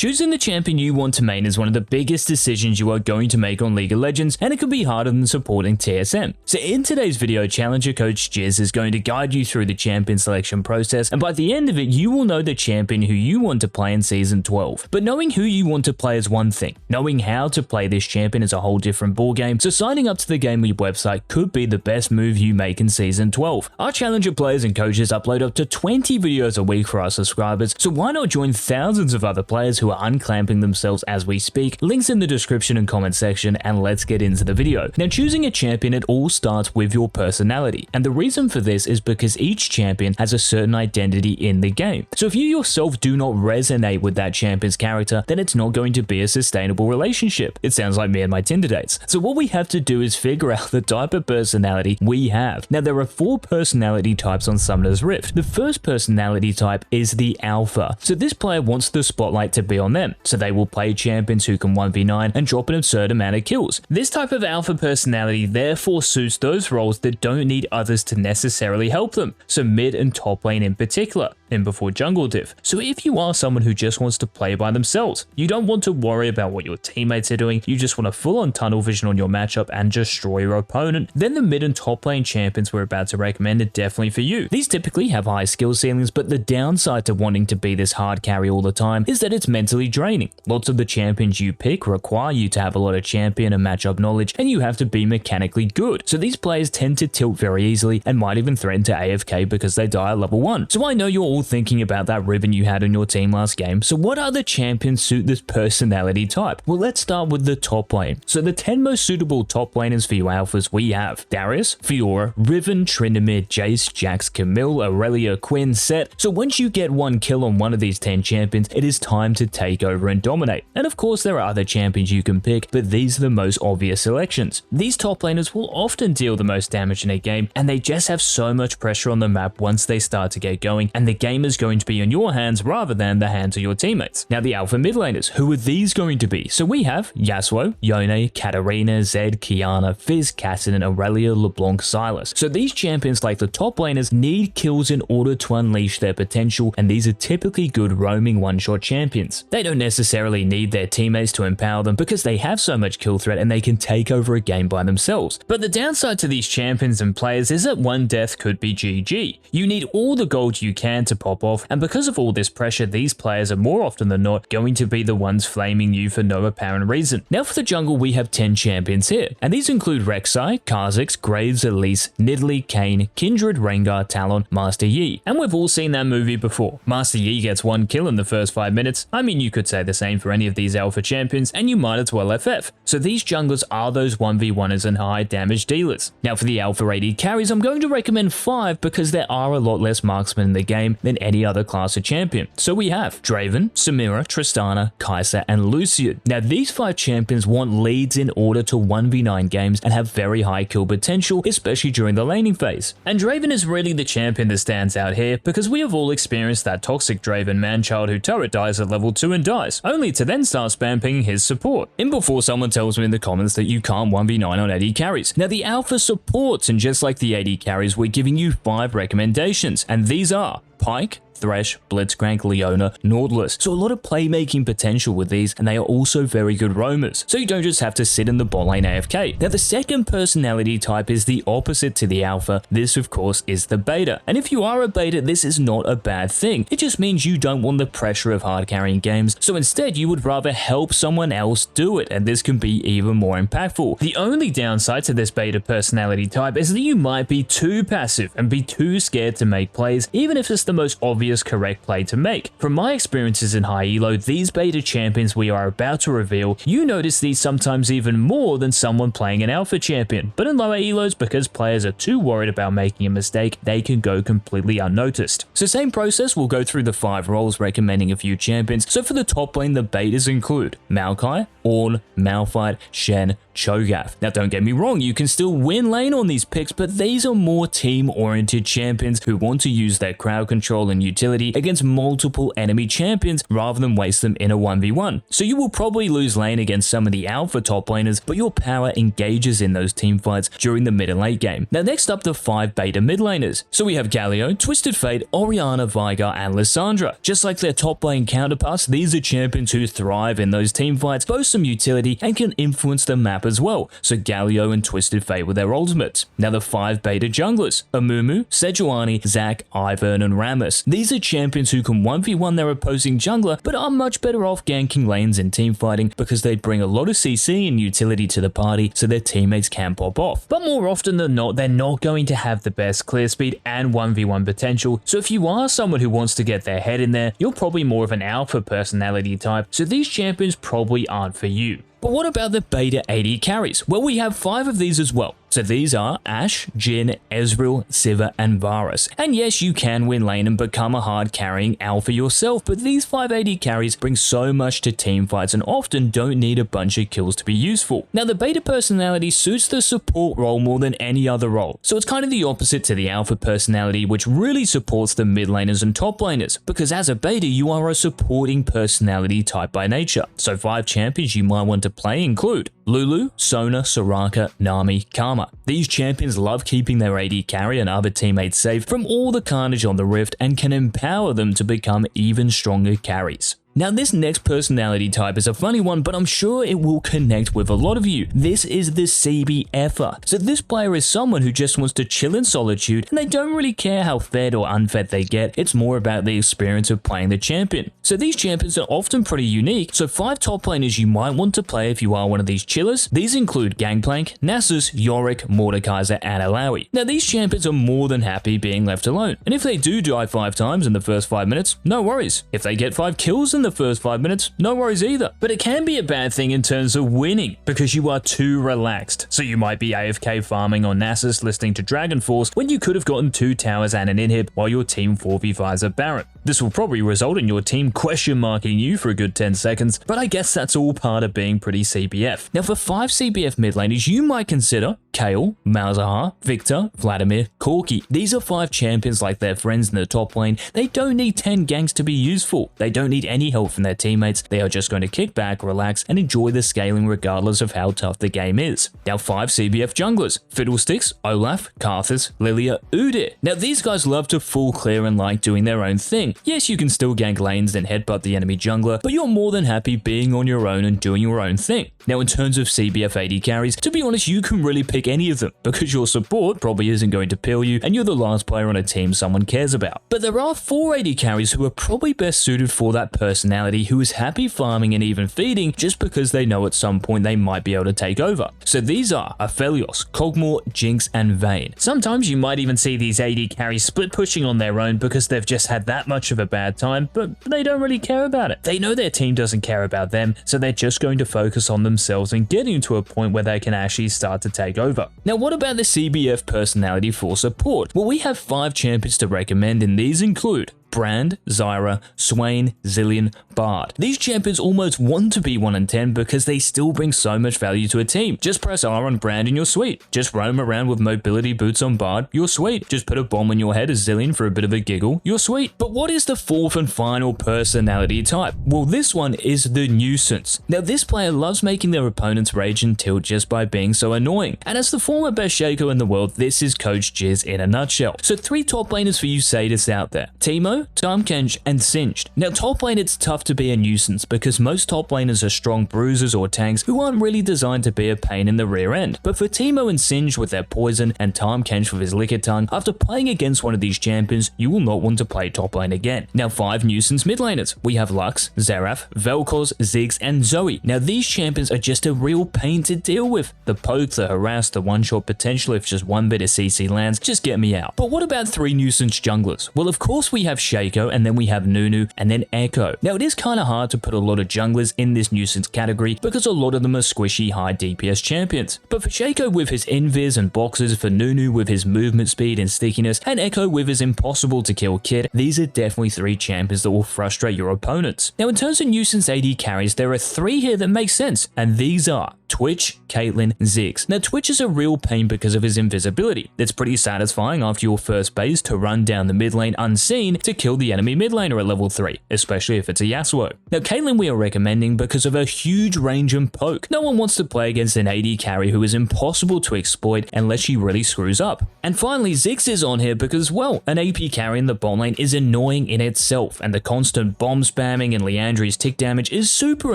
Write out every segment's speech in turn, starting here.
Choosing the champion you want to main is one of the biggest decisions you are going to make on League of Legends, and it can be harder than supporting TSM. So in today's video, Challenger Coach Jizz is going to guide you through the champion selection process, and by the end of it, you will know the champion who you want to play in Season 12. But knowing who you want to play is one thing. Knowing how to play this champion is a whole different ballgame, so signing up to the GameLeap website could be the best move you make in Season 12. Our Challenger players and coaches upload up to 20 videos a week for our subscribers, so why not join thousands of other players who are unclamping themselves as we speak? Links in the description and comment section, and let's get into the video. Now, choosing a champion, it all starts with your personality, and the reason for this is because each champion has a certain identity in the game. So if you yourself do not resonate with that champion's character, then it's not going to be a sustainable relationship. It sounds like me and my Tinder dates. So what we have to do is figure out the type of personality we have. Now, there are 4 personality types on Summoner's Rift. The first personality type is the Alpha. So this player wants the spotlight to be on them, so they will play champions who can 1v9 and drop an absurd amount of kills. This type of alpha personality therefore suits those roles that don't need others to necessarily help them, so mid and top lane in particular, and before jungle diff. So if you are someone who just wants to play by themselves, you don't want to worry about what your teammates are doing, you just want a full-on tunnel vision on your matchup and destroy your opponent, then the mid and top lane champions we're about to recommend are definitely for you. These typically have high skill ceilings, but the downside to wanting to be this hard carry all the time is that it's mentally draining. Lots of the champions you pick require you to have a lot of champion and matchup knowledge, and you have to be mechanically good. So these players tend to tilt very easily and might even threaten to AFK because they die at level 1. So I know you're all thinking about that ribbon you had on your team last game. So what other champions suit this personality type? Well, let's start with the top lane. So the 10 most suitable top laners for you alphas we have Darius, Fiora, Riven, Tryndamere, Jace, Jax, Camille, Aurelia, Quinn, Set. So once you get one kill on one of these 10 champions, it is time to take over and dominate. And of course, there are other champions you can pick, but these are the most obvious selections. These top laners will often deal the most damage in a game, and they just have so much pressure on the map once they start to get going, and the game is going to be in your hands rather than the hands of your teammates. Now, the alpha mid laners, who are these going to be? So we have Yasuo, Yone, Katarina, Zed, Kiana, Fizz, Kassadin, Aurelia, LeBlanc, Sylas. So these champions, like the top laners, need kills in order to unleash their potential, and these are typically good roaming one-shot champions. They don't necessarily need their teammates to empower them because they have so much kill threat and they can take over a game by themselves. But the downside to these champions and players is that one death could be GG. You need all the gold you can to pop off, and because of all this pressure, these players are more often than not going to be the ones flaming you for no apparent reason. Now for the jungle, we have 10 champions here, and these include Rek'Sai, Kha'Zix, Graves, Elise, Nidalee, Kayn, Kindred, Rengar, Talon, Master Yi. And we've all seen that movie before. Master Yi gets one kill in the first 5 minutes. I mean, you could say the same for any of these alpha champions, and you might as well FF. So these junglers are those 1v1ers and high damage dealers. Now for the alpha AD carries, I'm going to recommend 5 because there are a lot less marksmen in the game than any other class of champion. So we have Draven, Samira, Tristana, Kai'Sa, and Lucian. Now these 5 champions want leads in order to 1v9 games and have very high kill potential, especially during the laning phase. And Draven is really the champion that stands out here because we have all experienced that toxic Draven manchild who turret dies at level 2 and dies, only to then start spam pinging his support. And before someone tells me in the comments that you can't 1v9 on AD carries. Now the alpha supports, and just like the AD carries, we're giving you 5 recommendations, and these are Pyke, Thresh, Blitzcrank, Leona, Nautilus. So a lot of playmaking potential with these, and they are also very good roamers. So you don't just have to sit in the bot lane AFK. Now the second personality type is the opposite to the alpha. This of course is the beta. And if you are a beta, this is not a bad thing. It just means you don't want the pressure of hard carrying games. So instead you would rather help someone else do it, and this can be even more impactful. The only downside to this beta personality type is that you might be too passive and be too scared to make plays, even if it's the most obvious correct play to make. From my experiences in high elo, these beta champions we are about to reveal, you notice these sometimes even more than someone playing an alpha champion. But in lower elos, because players are too worried about making a mistake, they can go completely unnoticed. So same process, we'll go through the 5 roles recommending a few champions. So for the top lane, the betas include Maokai, Ornn, Malphite, Shen, Cho'Gath. Now don't get me wrong, you can still win lane on these picks, but these are more team-oriented champions who want to use their crowd control and utility against multiple enemy champions rather than waste them in a 1v1. So you will probably lose lane against some of the alpha top laners, but your power engages in those team fights during the mid and late game. Now next up, the 5 beta mid laners. So we have Galio, Twisted Fate, Orianna, Veigar, and Lissandra. Just like their top lane counterparts, these are champions who thrive in those team fights, boast some utility, and can influence the map as well. So Galio and Twisted Fate with their ultimates. Now the 5 beta junglers, Amumu, Sejuani, Zac, Ivern, and Rammus. These are champions who can 1v1 their opposing jungler, but are much better off ganking lanes in team fighting because they bring a lot of CC and utility to the party so their teammates can pop off. But more often than not, they're not going to have the best clear speed and 1v1 potential, so if you are someone who wants to get their head in there, you're probably more of an alpha personality type, so these champions probably aren't for you. But what about the beta AD carries? Well, we have 5 of these as well. So these are Ashe, Jhin, Ezreal, Sivir, and Varus. And yes, you can win lane and become a hard carrying alpha yourself, but these 5 AD carries bring so much to team fights and often don't need a bunch of kills to be useful. Now the beta personality suits the support role more than any other role. So it's kind of the opposite to the alpha personality, which really supports the mid laners and top laners, because as a beta you are a supporting personality type by nature. So 5 champions you might want to play include Lulu, Sona, Soraka, Nami, Karma. These champions love keeping their AD carry and other teammates safe from all the carnage on the Rift and can empower them to become even stronger carries. Now this next personality type is a funny one, but I'm sure it will connect with a lot of you. This is the CBFer. So this player is someone who just wants to chill in solitude and they don't really care how fed or unfed they get. It's more about the experience of playing the champion. So these champions are often pretty unique, so 5 top laners you might want to play if you are one of these chillers. These include Gangplank, Nasus, Yorick, Mordekaiser, and Alawi. Now these champions are more than happy being left alone, and if they do die 5 times in the first 5 minutes, no worries. If they get 5 kills in the first 5 minutes, no worries either. But it can be a bad thing in terms of winning, because you are too relaxed. So you might be AFK farming on Nasus listening to Dragon Force when you could have gotten 2 towers and an inhib while your team 4v5s a Baron. This will probably result in your team question marking you for a good 10 seconds, but I guess that's all part of being pretty CBF. Now for 5 CBF mid laners, you might consider Kayle, Malzahar, Victor, Vladimir, Corki. These are 5 champions like their friends in the top lane. They don't need 10 ganks to be useful. They don't need any help from their teammates. They are just going to kick back, relax, and enjoy the scaling regardless of how tough the game is. Now 5 CBF junglers, Fiddlesticks, Olaf, Karthus, Lilia, Udyr. Now these guys love to full clear and like doing their own thing. Yes, you can still gank lanes and headbutt the enemy jungler, but you're more than happy being on your own and doing your own thing. Now in terms of CBF AD carries, to be honest, you can really pick any of them, because your support probably isn't going to peel you and you're the last player on a team someone cares about. But there are 4 AD carries who are probably best suited for that personality who is happy farming and even feeding just because they know at some point they might be able to take over. So these are Aphelios, Kog'Maw, Jinx, and Vayne. Sometimes you might even see these AD carries split pushing on their own because they've just had that much of a bad time, but they don't really care about it. They know their team doesn't care about them, so they're just going to focus on themselves and getting to a point where they can actually start to take over. Now what about the CBF personality for support? Well, we have 5 champions to recommend, and these include Brand, Zyra, Swain, Zillion, Bard. These champions almost want to be 1 in 10 because they still bring so much value to a team. Just press R on Brand and you're sweet. Just roam around with mobility boots on Bard, you're sweet. Just put a bomb in your head as Zillion for a bit of a giggle, you're sweet. But what is the 4th and final personality type? Well, this one is the nuisance. Now this player loves making their opponents rage and tilt just by being so annoying. And as the former best Shaco in the world, this is Coach Jizz in a nutshell. So 3 top laners for you sadists out there. Teemo, Tahm-Kench, and Singed. Now top lane, it's tough to be a nuisance because most top laners are strong bruisers or tanks who aren't really designed to be a pain in the rear end. But for Teemo and Singed with their poison and Tahm-Kench with his liquor tongue, after playing against one of these champions, you will not want to play top lane again. Now 5 nuisance mid laners. We have Lux, Xerath, Vel'Koz, Ziggs, and Zoe. Now these champions are just a real pain to deal with. The poke, the harass, the one-shot potential if just 1 bit of CC lands, just get me out. But what about 3 nuisance junglers? Well, of course we have Shaco, and then we have Nunu, and then Echo. Now it is kind of hard to put a lot of junglers in this nuisance category because a lot of them are squishy high DPS champions. But for Shaco with his invis and boxes, for Nunu with his movement speed and stickiness, and Echo with his impossible to kill kit, these are definitely 3 champions that will frustrate your opponents. Now in terms of nuisance AD carries, there are 3 here that make sense, and these are Twitch, Caitlyn, Ziggs. Now Twitch is a real pain because of his invisibility. It's pretty satisfying after your first base to run down the mid lane unseen to to kill the enemy mid laner at level 3, especially if it's a Yasuo. Now Caitlyn we are recommending because of her huge range and poke. No one wants to play against an AD carry who is impossible to exploit unless she really screws up. And finally, Ziggs is on here because, well, an AP carry in the bot lane is annoying in itself, and the constant bomb spamming and Liandry's tick damage is super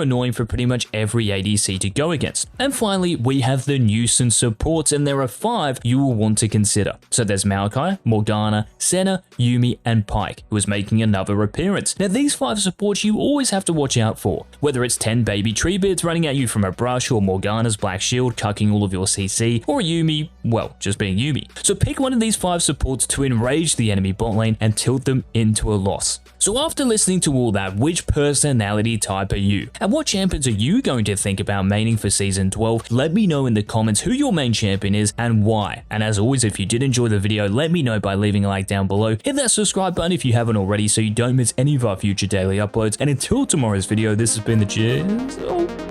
annoying for pretty much every ADC to go against. And finally, we have the nuisance supports, and there are 5 you will want to consider. So there's Maokai, Morgana, Senna, Yuumi, and Pyke, who is making another appearance. Now these 5 supports you always have to watch out for, whether it's 10 baby treebeards running at you from a brush, or Morgana's black shield cucking all of your CC, or Yuumi, well, just being Yuumi. So pick one of these 5 supports to enrage the enemy bot lane and tilt them into a loss. So after listening to all that, which personality type are you? And what champions are you going to think about maining for Season 12? Let me know in the comments who your main champion is and why. And as always, if you did enjoy the video, let me know by leaving a like down below. Hit that subscribe button if you haven't already so you don't miss any of our future daily uploads. And until tomorrow's video, this has been the Cheers.